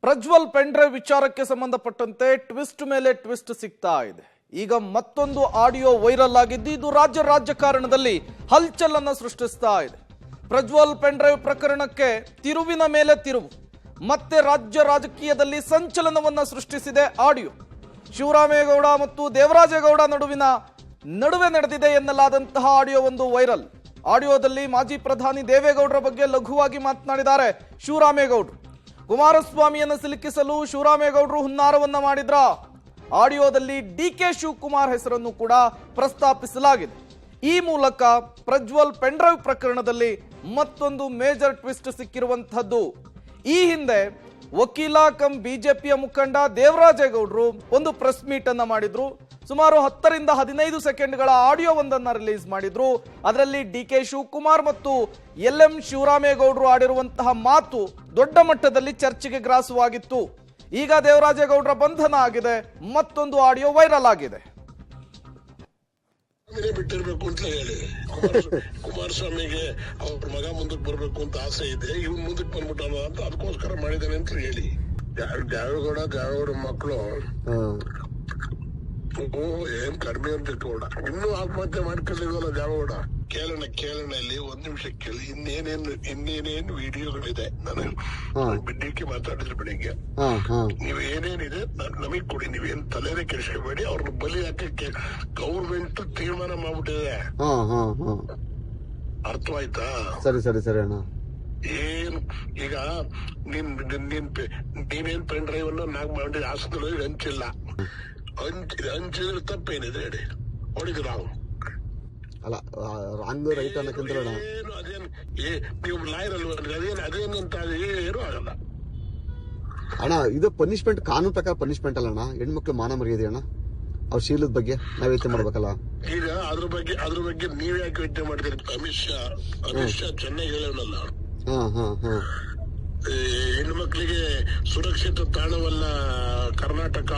Prajwal pen drive ವಿಚಾರಕ್ಕೆ ಸಂಬಂಧಪಟ್ಟಂತೆ twist ಮೇಲೆ ಟ್ವಿಸ್ಟ್ ಸಿಗ್ತಾ ಇದೆ. ಈಗ ಮತ್ತೊಂದು ಆಡಿಯೋ ವೈರಲ್ ಆಗಿದ್ದು ಇದು ರಾಜಕಾರಣದಲ್ಲಿ ಹಲ್ಚಲನ್ನು ಸೃಷ್ಟಿಸ್ತಾ ಇದೆ. ಪ್ರಜ್ವಲ್ ಪೆಂಡ್ರೈವ್ ಪ್ರಕರಣಕ್ಕೆ ತಿರುವಿನ ಮೇಲೆ ತಿರುವು, ಮತ್ತೆ ರಾಜ್ಯ ರಾಜಕೀಯದಲ್ಲಿ ಸಂಚಲನವನ್ನ ಸೃಷ್ಟಿಸಿದೆ ಆಡಿಯೋ. ಶಿವರಾಮೇಗೌಡ ಮತ್ತು ದೇವರಾಜೇಗೌಡ ನಡುವೆ ನಡೆದಿದೆ ಎನ್ನಲಾದಂತಹ ಆಡಿಯೋ ಒಂದು ವೈರಲ್. ಆಡಿಯೋದಲ್ಲಿ ಮಾಜಿ ಪ್ರಧಾನಿ ದೇವೇಗೌಡರ ಬಗ್ಗೆ ಲಘುವಾಗಿ ಮಾತನಾಡಿದ್ದಾರೆ ಶಿವರಾಮೇಗೌಡರು. ಕುಮಾರಸ್ವಾಮಿಯನ್ನು ಸಿಲುಕಿಸಲು ಶಿವರಾಮೇಗೌಡರು ಹುನ್ನಾರವನ್ನ ಮಾಡಿದ್ರ. ಆಡಿಯೋದಲ್ಲಿ ಡಿಕೆ ಶಿವಕುಮಾರ್ ಹೆಸರನ್ನು ಕೂಡ ಪ್ರಸ್ತಾಪಿಸಲಾಗಿದೆ. ಈ ಮೂಲಕ ಪ್ರಜ್ವಲ್ ಪೆಂಡ್ರೈವ್ ಪ್ರಕರಣದಲ್ಲಿ ಮತ್ತೊಂದು ಮೇಜರ್ ಟ್ವಿಸ್ಟ್ ಸಿಕ್ಕಿರುವಂತಹದ್ದು. ಈ ಹಿಂದೆ ವಕೀಲ ಕಂ ಬಿಜೆಪಿಯ ಮುಖಂಡ ದೇವರಾಜೇಗೌಡರು ಒಂದು ಪ್ರೆಸ್ ಮೀಟ್ ಅನ್ನ ಮಾಡಿದ್ರು. ಸುಮಾರು 10 ರಿಂದ 15 ಸೆಕೆಂಡ್ಗಳ ಆಡಿಯೋ ಒಂದನ್ನ ರಿಲೀಸ್ ಮಾಡಿದ್ರು. ಅದರಲ್ಲಿ ಡಿಕೆ ಶಿವಕುಮಾರ್ ಮತ್ತು LM ಶಿವರಾಮೇಗೌಡರು ಆಡಿರುವಂತಹ ಮಾತು ದೊಡ್ಡ ಮಟ್ಟದಲ್ಲಿ ಚರ್ಚೆಗೆ ಗ್ರಾಸವಾಗಿತ್ತು. ಈಗ ದೇವರಾಜೇಗೌಡರ ಬಂಧನ ಆಗಿದೆ, ಮತ್ತೊಂದು ಆಡಿಯೋ ವೈರಲ್ ಆಗಿದೆ. ಬಿಟ್ಟಿರ್ಬೇಕು ಅಂತ ಹೇಳಿ ಕುಮಾರಸ್ವಾಮಿಗೆ ಅವ್ರ ಮಗ ಮುಂದಕ್ಕೆ ಬರ್ಬೇಕು ಅಂತ ಆಸೆ ಇದೆ, ಇವ್ನು ಮುಂದಕ್ಕೆ ಬಂದ್ಬಿಟ್ಟಾನ ಅಂತ ಅದಕ್ಕೋಸ್ಕರ ಮಾಡಿದಾನೆ ಅಂತ ಹೇಳಿ. ದೇವೇಗೌಡ ಮಕ್ಕಳು ಏನ್ ಕಡಿಮೆ ಅಂತ ಇಟ್ಕೊಂಡ ಇನ್ನೂ ಆತ್ಮಹತ್ಯೆ ಮಾಡ್ಕೊಂಡಿಲ್ವಲ್ಲ ದೇವೇಗೌಡ. ಕೇಳೋಣ ಇಲ್ಲಿ ಒಂದ್ ನಿಮಿಷ ಕೇಳಿ. ಇನ್ನೇನೇನು ವಿಡಿಯೋಗಳಿದೆ, ನಾನು ಬಿಡ್ಡಿಕ್ಕೆ ಮಾತಾಡಿದ್ರೆ ಬೆಳಿಗ್ಗೆ. ನೀವ್ ಏನೇನಿದೆ ನಮಗ್ ಕೊಡಿ, ನೀವೇನ್ ತಲೆನೇ ಕೆಡಿಸ್ಕೋಬೇಡಿ. ಅವ್ರನ್ನ ಬಲಿ ಹಾಕಕ್ಕೆ ಗೌರ್ಮೆಂಟ್ ತೀರ್ಮಾನ ಮಾಡ್ಬಿಟ್ಟಿದೆ. ಅರ್ಥವಾಯ್ತಾ? ಸರಿ ಅಣ್ಣ. ಏನ್ ಈಗ ನೀನೇನ್ ಪೆನ್ ಡ್ರೈವ್ ಅನ್ನು ನಾಕ್ ಮಾಡಿ ಹಾಸನದಲ್ಲಿ ಹಂಚಿಲ್ಲ. ಹಂಚಿದ್ರೆ ತಪ್ಪೇನಿದೆ ಹೇಳಿ? ಹೊಡಿದ್ರು ನಾವು ಅಲ್ಲ, ರಾಂಗ್ ರೈಟ್ ಅನ್ನಕ್ಕಿಂತ ಏನು ಅದೇನು ನೀವು ಲಾಯರ್ ಅಲ್ವ, ಅದೇನಂತ ಏನು ಆಗಲ್ಲ ಅಣ್ಣ. ಇದು ಪನಿಷ್ಮೆಂಟ್, ಕಾನೂನು ಪ್ರಕಾರ ಪನಿಷ್ಮೆಂಟ್ ಅಲ್ಲ ಅಣ್ಣ. ಹೆಣ್ಮಕ್ಳು ಮಾನ ಮರ್ಯಾದೆ ಅಣ್ಣ. ಅವ್ರ ಶೀಲದ ಬಗ್ಗೆ ನಾವ್ ಯೋಚನೆ ಮಾಡ್ಬೇಕಲ್ಲ. ಈಗ ಅದ್ರ ಬಗ್ಗೆ ನೀವ್ ಯಾಕೆ ಯೋಚನೆ ಮಾಡ್ತೀರಿ? ಅಮಿತ್ ಶಾ ಚೆನ್ನಾಗಿ ಹೇಳೋಣಲ್ಲ, ಹೆಣ್ಮಕ್ಳಿಗೆ ಸುರಕ್ಷಿತ ತಾಣವಲ್ಲ ಕರ್ನಾಟಕ.